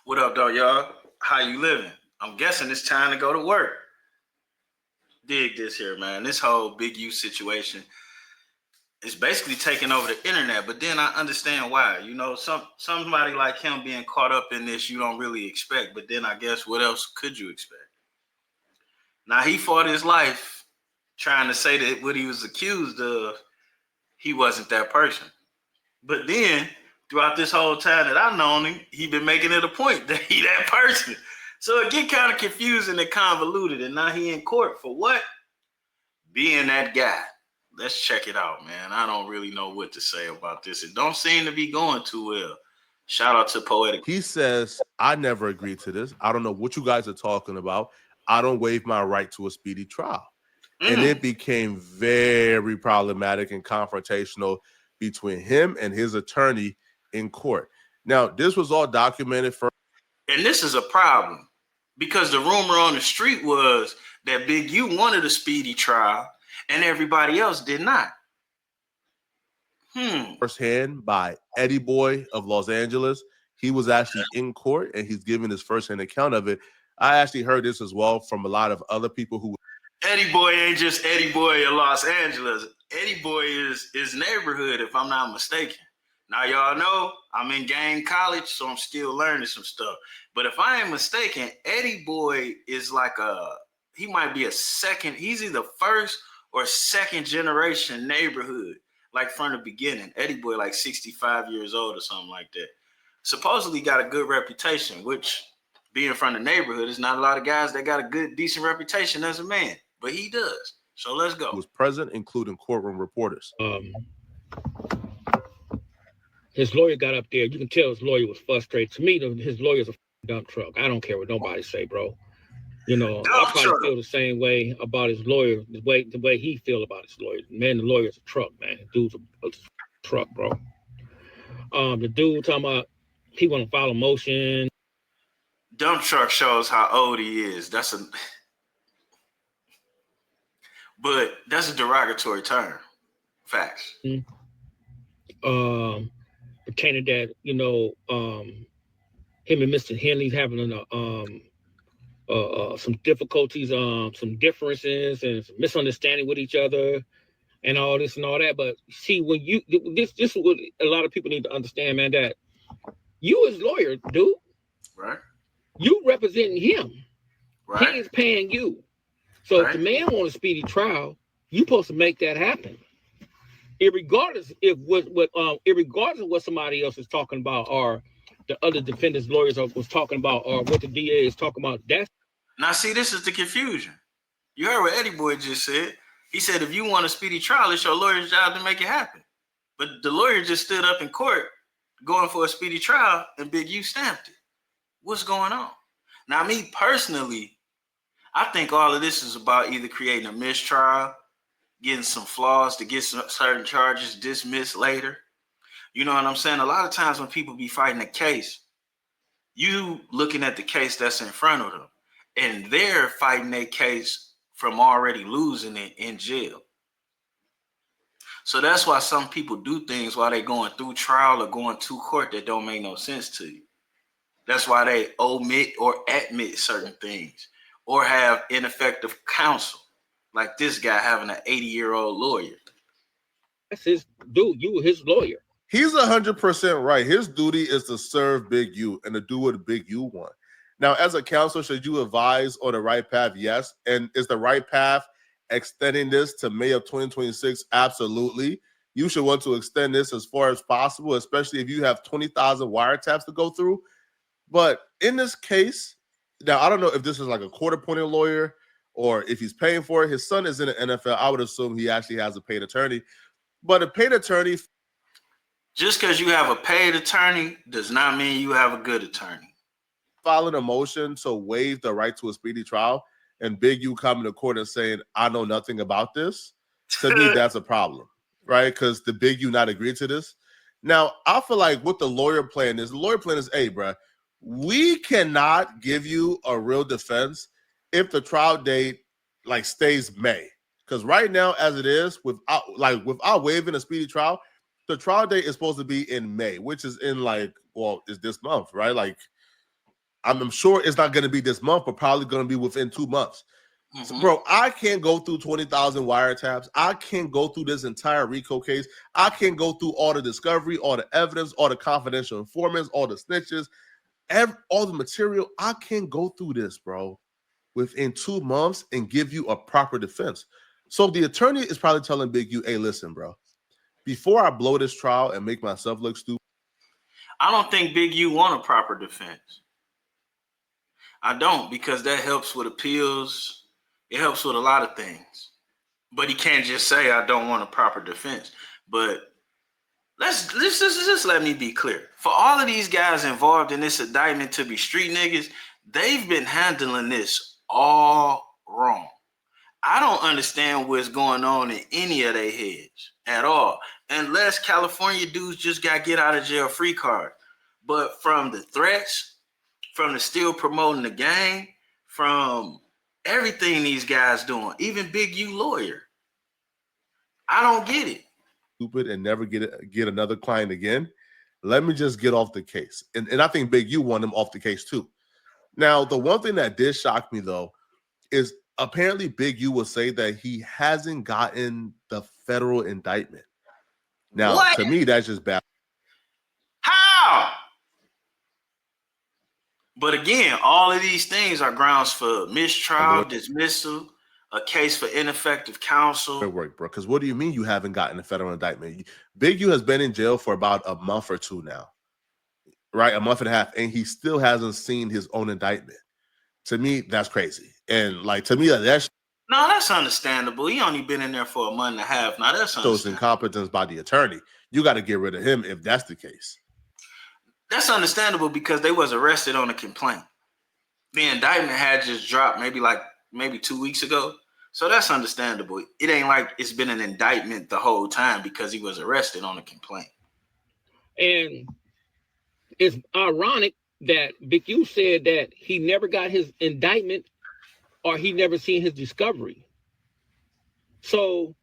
What up, though, y'all? How you living? I'm guessing it's time to go to work. Dig this here, man. This whole Big U situation is basically taking over the internet, but then I understand why. Somebody like him being caught up in this you don't really expect, but then I guess what else could you expect? Now, he fought his life trying to say that what he was accused of, he wasn't that person. But then, throughout this whole time that I've known him, he been making it a point that he that person. So it get kind of confusing and convoluted, and now he in court for what? Being that guy. Let's check it out, man. I don't really know what to say about this. It don't seem to be going too well. Shout out to Poetic. He says, I never agreed to this. I don't know what you guys are talking about. I don't waive my right to a speedy trial. And it became very problematic and confrontational between him and his attorney in court. Now, this was all documented first. And this is a problem because the rumor on the street was that Big U wanted a speedy trial and everybody else did not. Firsthand by Eddie Boy of Los Angeles. He was actually in court and he's giving his firsthand account of it. I actually heard this as well from a lot of other people who. Eddie Boy ain't just Eddie Boy of Los Angeles. Eddie Boy is neighborhood, if I'm not mistaken. Now, y'all know I'm in gang college, so I'm still learning some stuff. But if I ain't mistaken, Eddie Boy is like he might be he's either first or second generation neighborhood, like from the beginning. Eddie Boy like 65 years old or something like that. Supposedly got a good reputation, which being from the neighborhood, is not a lot of guys that got a good, decent reputation as a man, but he does. So let's go. He was present, including courtroom reporters. His lawyer got up there. You can tell his lawyer was frustrated. To me, his lawyer's a dump truck. I don't care what nobody say, bro. I probably feel the same way about his lawyer, the way he feel about his lawyer. Man, the lawyer's a truck, man. The dude's a truck, bro. The dude talking about he want to file a motion. Dump truck shows how old he is. But that's a derogatory term. Facts. Pertaining that, him and Mr. Henley's having some difficulties, some differences and some misunderstanding with each other and all this and all that. But see, when this is what a lot of people need to understand, man, that you as lawyer, dude. Right. You representing him. Right. He is paying you. So if the man wants a speedy trial, you supposed to make that happen. Irregardless of what somebody else is talking about or the other defendants' lawyers was talking about or what the DA is talking about. Now, see, this is the confusion. You heard what Eddie Boy just said. He said, if you want a speedy trial, it's your lawyer's job to make it happen. But the lawyer just stood up in court going for a speedy trial and Big U stamped it. What's going on? Now, me personally, I think all of this is about either creating a mistrial, getting some flaws to get some certain charges dismissed later. You know what I'm saying? A lot of times when people be fighting a case, you looking at the case that's in front of them, and they're fighting a case from already losing it in jail. So that's why some people do things while they're going through trial or going to court that don't make no sense to you. That's why they omit or admit certain things or have ineffective counsel, like this guy having an 80-year-old lawyer. That's his dude. You were his lawyer. He's 100% right. His duty is to serve Big U and to do what Big U want. Now, as a counsel, should you advise on the right path? Yes. And is the right path extending this to May of 2026? Absolutely. You should want to extend this as far as possible, especially if you have 20,000 wiretaps to go through. But in this case, now, I don't know if this is like a court-appointed lawyer or if he's paying for it. His son is in the NFL. I would assume he actually has a paid attorney. But a paid attorney... Just because you have a paid attorney does not mean you have a good attorney. Filing a motion to waive the right to a speedy trial and Big U coming to court and saying, I know nothing about this, to me, that's a problem, right? Because the Big U not agreed to this. Now, I feel like what the lawyer plan is, hey, bro, we cannot give you a real defense if the trial date like stays May. Because right now, as it is, without waiving a speedy trial, the trial date is supposed to be in May, which is in is this month, right? Like I'm sure it's not going to be this month, but probably going to be within 2 months. So, bro, I can't go through 20,000 wiretaps. I can't go through this entire RICO case. I can't go through all the discovery, all the evidence, all the confidential informants, all the snitches, all the material. I can't go through this, bro, within 2 months and give you a proper defense. So the attorney is probably telling Big U, hey, listen, bro, before I blow this trial and make myself look stupid. I don't think Big U want a proper defense. I don't, because that helps with appeals. It helps with a lot of things. But he can't just say, I don't want a proper defense. But let's just let me be clear. For all of these guys involved in this indictment to be street niggas, they've been handling this all wrong. I don't understand what's going on in any of their heads at all, unless California dudes just got get out of jail free card. But from the threats, from the still promoting the gang, from everything these guys doing, even Big U lawyer, I don't get it. Stupid and never get another client again. Let me just get off the case. And I think Big U want him off the case too. Now, the one thing that did shock me though is apparently Big U will say that he hasn't gotten the federal indictment. Now, What? To me, that's just bad. How? But again, all of these things are grounds for mistrial, dismissal, a case for ineffective counsel. Work, bro. Because what do you mean you haven't gotten a federal indictment? Big U has been in jail for about a month or two now, right? A month and a half, and he still hasn't seen his own indictment. To me, that's crazy. And like to me, that's understandable. He only been in there for a month and a half. Now that's shows incompetence by the attorney. You got to get rid of him if that's the case. That's understandable because they was arrested on a complaint. The indictment had just dropped maybe 2 weeks ago. So that's understandable. It ain't like it's been an indictment the whole time because he was arrested on a complaint. And it's ironic that Big U said that he never got his indictment or he never seen his discovery. So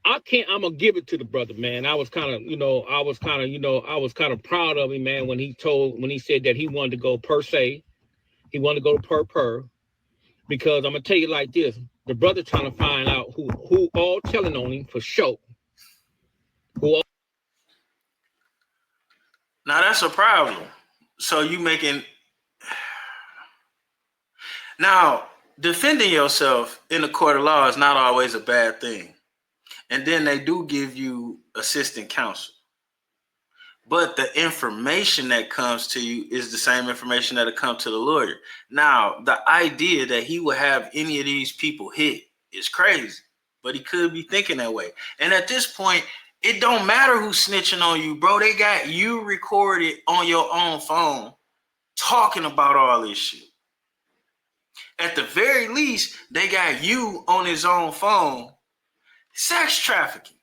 I'm gonna give it to the brother, man. I was kind of proud of him, man, when he said that he wanted to go per se. He wanted to go per, because I'm gonna tell you like this: the brother trying to find out who all telling on him for sure. Now that's a problem. So you making now defending yourself in the court of law is not always a bad thing. And then they do give you assistant counsel. But the information that comes to you is the same information that'll come to the lawyer. Now, the idea that he would have any of these people hit is crazy, but he could be thinking that way. And at this point, it don't matter who's snitching on you, bro. They got you recorded on your own phone talking about all this shit. At the very least, they got you on his own phone sex trafficking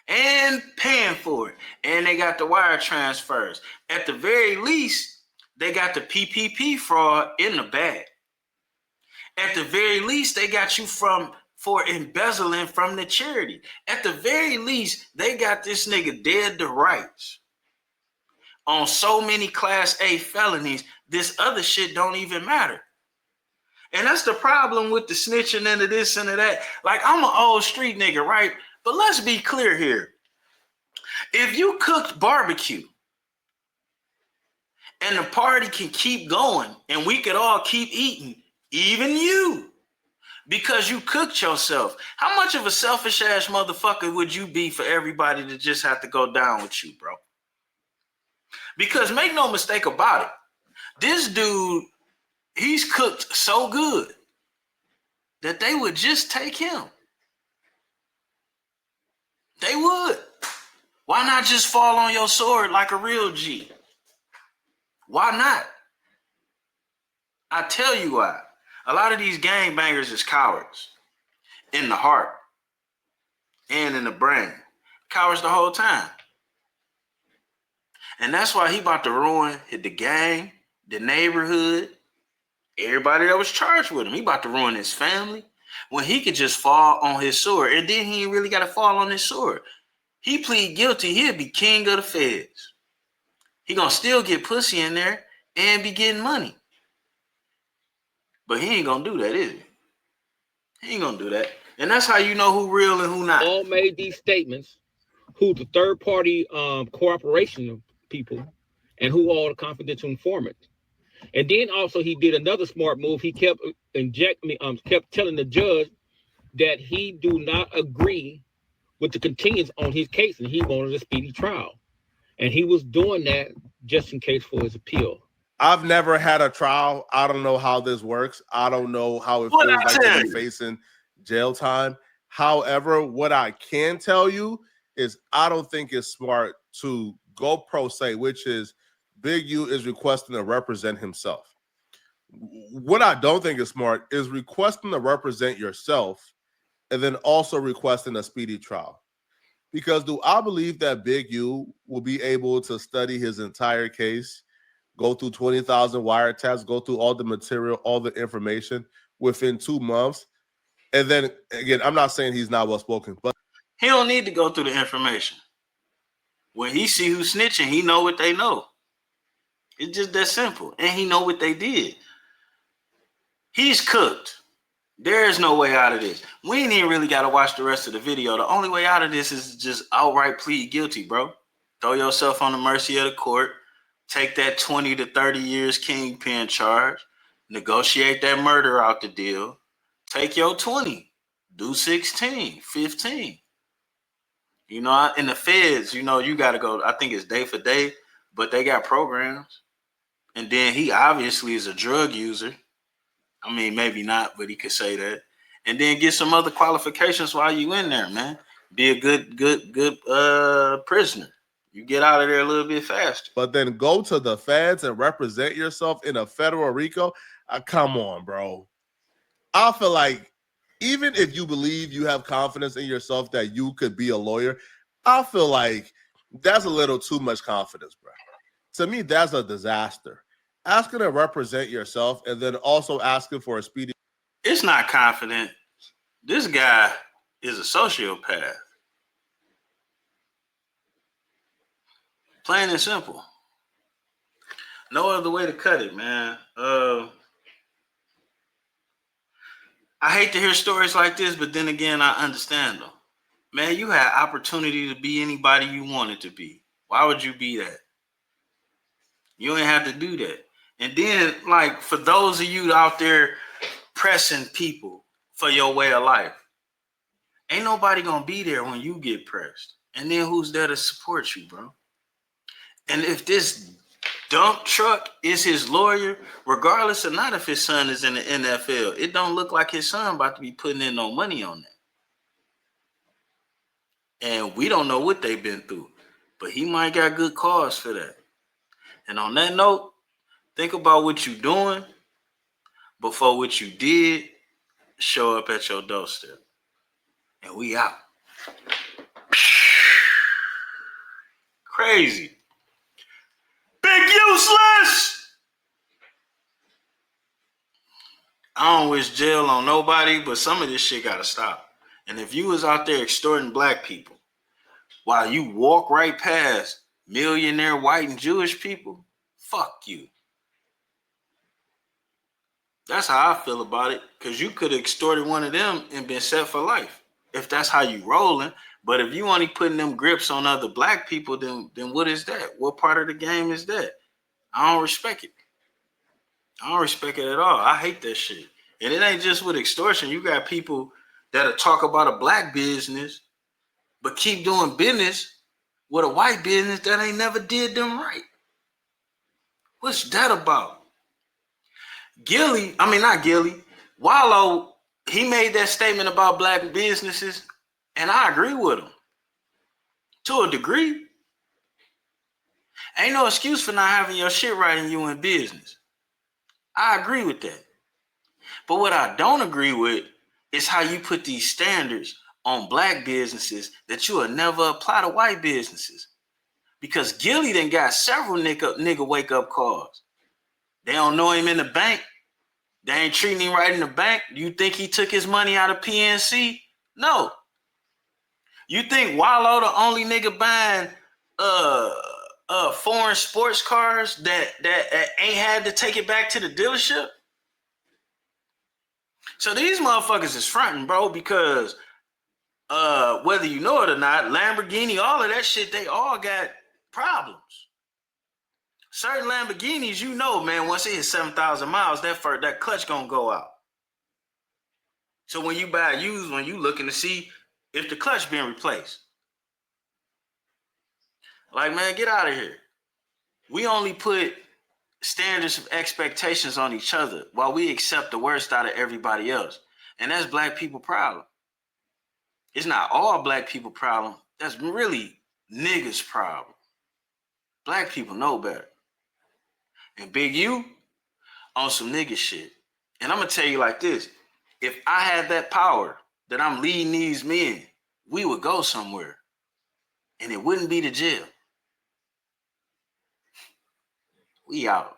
and paying for it. And they got the wire transfers. At the very least, they got the PPP fraud in the bag. At the very least, they got you for embezzling from the charity. At the very least, they got this nigga dead to rights. On so many Class A felonies, this other shit don't even matter. And that's the problem with the snitching into this and that. Like, I'm an old street nigga, right? But let's be clear here. If you cooked barbecue and the party can keep going and we could all keep eating, even you, because you cooked yourself, how much of a selfish ass motherfucker would you be for everybody to just have to go down with you, bro? Because make no mistake about it, this dude, he's cooked so good that they would just take him. They would. Why not just fall on your sword like a real G? Why not? I tell you why. A lot of these gangbangers is cowards in the heart and in the brain. Cowards the whole time. And that's why he about to ruin the gang, the neighborhood, everybody that was charged with him. He about to ruin his family when he could just fall on his sword. And then he ain't really got to fall on his sword. He plead guilty, he'll be king of the feds. He gonna still get pussy in there and be getting money. But he ain't gonna do that, is he? He ain't gonna do that. And that's how you know who real and who not. All made these statements, who the third party cooperation people, and who all the confidential informants. And then also he did another smart move. He kept kept telling the judge that he do not agree with the continuance on his case, and he wanted a speedy trial. And he was doing that just in case for his appeal. I've never had a trial. I don't know how this works. I don't know how it feels like to be facing jail time. However, what I can tell you is I don't think it's smart to go pro se, which is Big U is requesting to represent himself. What I don't think is smart is requesting to represent yourself and then also requesting a speedy trial. Because do I believe that Big U will be able to study his entire case, go through 20,000 wiretaps, go through all the material, all the information within 2 months? And then, again, I'm not saying he's not well-spoken, but he don't need to go through the information. When he see who's snitching, he know what they know. It's just that simple. And he know what they did. He's cooked. There is no way out of this. We ain't even really got to watch the rest of the video. The only way out of this is just outright plead guilty, bro. Throw yourself on the mercy of the court. Take that 20 to 30 years kingpin charge. Negotiate that murder out the deal. Take your 20. Do 16, 15. You know, in the feds, you know, you got to go. I think it's day for day, but they got programs. And then he obviously is a drug user. I mean, maybe not, but he could say that. And then get some other qualifications while you in there, man. Be a good prisoner. You get out of there a little bit faster. But then go to the feds and represent yourself in a federal RICO? Come on, bro. I feel like even if you believe you have confidence in yourself that you could be a lawyer, I feel like that's a little too much confidence, bro. To me, that's a disaster. Asking to represent yourself and then also asking for a speedy. It's not confident. This guy is a sociopath. Plain and simple. No other way to cut it, man. I hate to hear stories like this, but then again, I understand them. Man, you had opportunity to be anybody you wanted to be. Why would you be that? You ain't have to do that. And then, like, for those of you out there pressing people for your way of life, ain't nobody gonna be there when you get pressed. And then who's there to support you, bro? And if this dump truck is his lawyer, regardless of not if his son is in the NFL, it don't look like his son about to be putting in no money on that. And we don't know what they've been through, but he might got good cause for that. And on that note, think about what you're doing before what you did show up at your doorstep. And we out. Crazy. Big useless. I don't wish jail on nobody, but some of this shit gotta stop. And if you was out there extorting black people while you walk right past millionaire white and Jewish people, fuck you. That's how I feel about it, because you could have extorted one of them and been set for life if that's how you rolling. But if you only putting them grips on other black people, then what is that? What part of the game is that? I don't respect it. I don't respect it at all. I hate that shit. And it ain't just with extortion. You got people that'll talk about a black business, but keep doing business with a white business that ain't never did them right. What's that about? Juan-o, he made that statement about black businesses, and I agree with him to a degree. Ain't no excuse for not having your shit right and you in business. I agree with that. But what I don't agree with is how you put these standards on black businesses that you will never apply to white businesses. Because Gilly done got several nigga wake up calls. They don't know him in the bank. They ain't treating him right in the bank. You think he took his money out of PNC? No. You think Juan-o the only nigga buying foreign sports cars that ain't had to take it back to the dealership. So these motherfuckers is fronting, bro, because whether you know it or not, Lamborghini, all of that shit, they all got problems. Certain Lamborghinis, you know, man, once it hits 7,000 miles, that clutch gonna go out. So when you buy a used one, you looking to see if the clutch being replaced. Like, man, get out of here. We only put standards of expectations on each other while we accept the worst out of everybody else. And that's black people problem. It's not all black people problem. That's really niggas problem. Black people know better. And Big U on some nigga shit. And I'm going to tell you like this. If I had that power that I'm leading these men, we would go somewhere. And it wouldn't be to jail. We out.